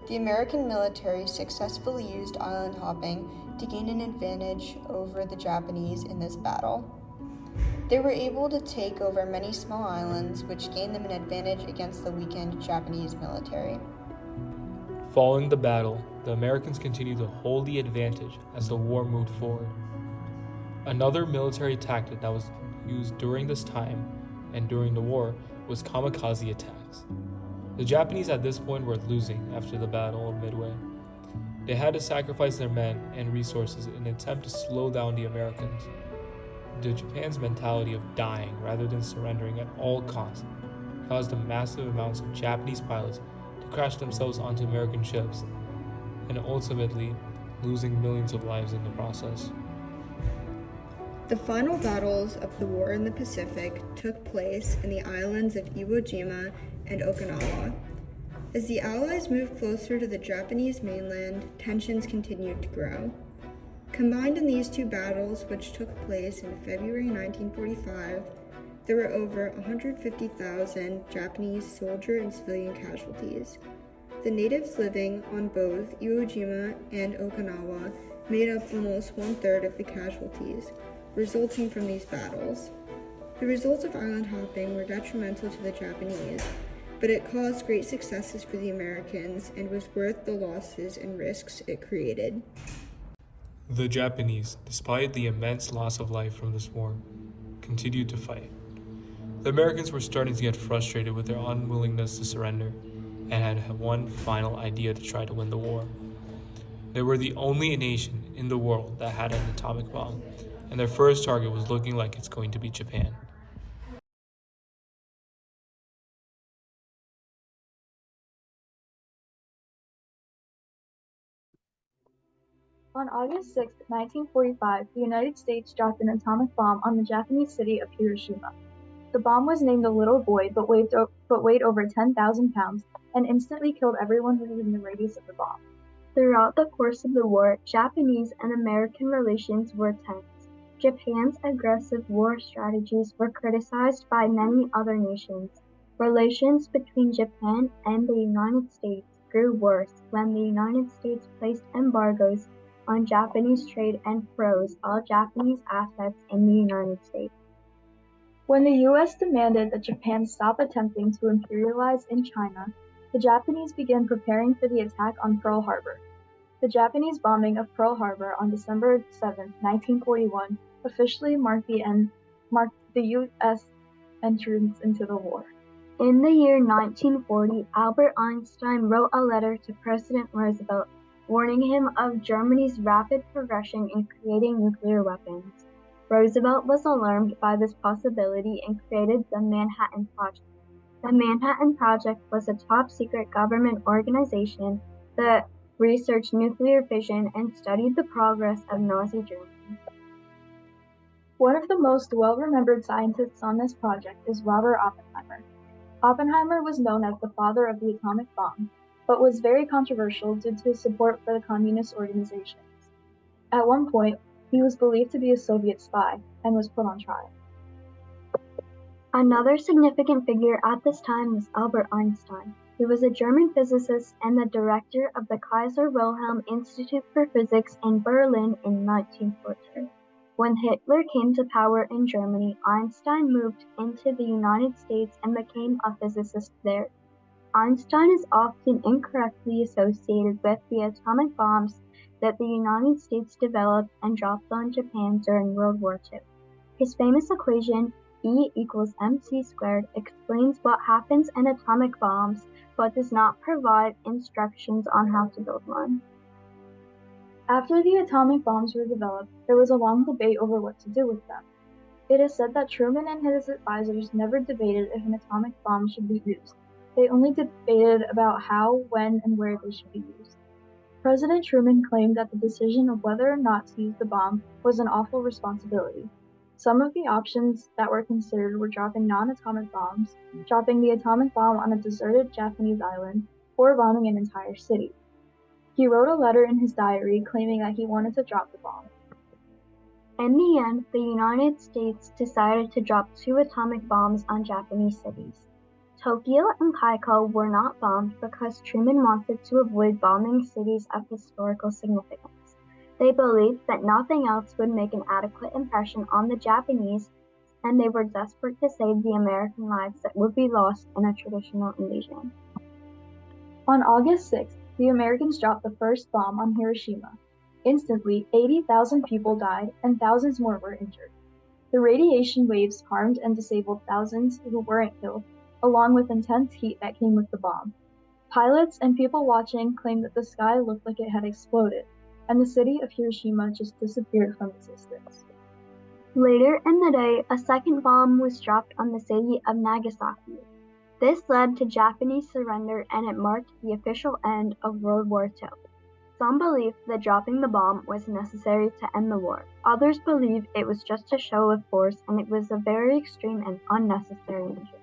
The American military successfully used island hopping to gain an advantage over the Japanese in this battle. They were able to take over many small islands, which gained them an advantage against the weakened Japanese military. Following the battle, the Americans continued to hold the advantage as the war moved forward. Another military tactic that was used during this time and during the war was kamikaze attacks. The Japanese at this point were losing after the Battle of Midway. They had to sacrifice their men and resources in an attempt to slow down the Americans. Japan's mentality of dying rather than surrendering at all costs caused massive amounts of Japanese pilots to crash themselves onto American ships, and ultimately losing millions of lives in the process. The final battles of the war in the Pacific took place in the islands of Iwo Jima and Okinawa. As the Allies moved closer to the Japanese mainland, tensions continued to grow. Combined in these two battles, which took place in February 1945, there were over 150,000 Japanese soldier and civilian casualties. The natives living on both Iwo Jima and Okinawa made up almost one-third of the casualties, resulting from these battles. The results of island hopping were detrimental to the Japanese, but it caused great successes for the Americans and was worth the losses and risks it created. The Japanese, despite the immense loss of life from this war, continued to fight. The Americans were starting to get frustrated with their unwillingness to surrender and had one final idea to try to win the war. They were the only nation in the world that had an atomic bomb, and their first target was looking like it's going to be Japan. On August 6, 1945, the United States dropped an atomic bomb on the Japanese city of Hiroshima. The bomb was named the Little Boy, but weighed over 10,000 pounds and instantly killed everyone within the radius of the bomb. Throughout the course of the war, Japanese and American relations were tense. Japan's aggressive war strategies were criticized by many other nations. Relations between Japan and the United States grew worse when the United States placed embargoes on Japanese trade and froze all Japanese assets in the United States. When the U.S. demanded that Japan stop attempting to imperialize in China, the Japanese began preparing for the attack on Pearl Harbor. The Japanese bombing of Pearl Harbor on December 7, 1941, officially marked the U.S. entrance into the war. In the year 1940, Albert Einstein wrote a letter to President Roosevelt warning him of Germany's rapid progression in creating nuclear weapons. Roosevelt was alarmed by this possibility and created the Manhattan Project. The Manhattan Project was a top-secret government organization that researched nuclear fission and studied the progress of Nazi Germany. One of the most well-remembered scientists on this project is Robert Oppenheimer. Oppenheimer was known as the father of the atomic bomb, but was very controversial due to his support for the communist organizations. At one point, he was believed to be a Soviet spy and was put on trial. Another significant figure at this time was Albert Einstein. He was a German physicist and the director of the Kaiser Wilhelm Institute for Physics in Berlin in 1914. When Hitler came to power in Germany, Einstein moved into the United States and became a physicist there. Einstein is often incorrectly associated with the atomic bombs that the United States developed and dropped on Japan during World War II. His famous equation, E equals mc squared, explains what happens in atomic bombs, but does not provide instructions on how to build one. After the atomic bombs were developed, there was a long debate over what to do with them. It is said that Truman and his advisors never debated if an atomic bomb should be used. They only debated about how, when, and where they should be used. President Truman claimed that the decision of whether or not to use the bomb was an awful responsibility. Some of the options that were considered were dropping non-atomic bombs, dropping the atomic bomb on a deserted Japanese island, or bombing an entire city. He wrote a letter in his diary claiming that he wanted to drop the bomb. In the end, the United States decided to drop 2 atomic bombs on Japanese cities. Tokyo and Kaiko were not bombed because Truman wanted to avoid bombing cities of historical significance. They believed that nothing else would make an adequate impression on the Japanese, and they were desperate to save the American lives that would be lost in a traditional invasion. On August 6th, the Americans dropped the first bomb on Hiroshima. Instantly, 80,000 people died and thousands more were injured. The radiation waves harmed and disabled thousands who weren't killed, along with intense heat that came with the bomb. Pilots and people watching claimed that the sky looked like it had exploded, and the city of Hiroshima just disappeared from existence. Later in the day, a second bomb was dropped on the city of Nagasaki. This led to Japanese surrender and it marked the official end of World War II. Some believed that dropping the bomb was necessary to end the war. Others believed it was just a show of force and it was a very extreme and unnecessary measure.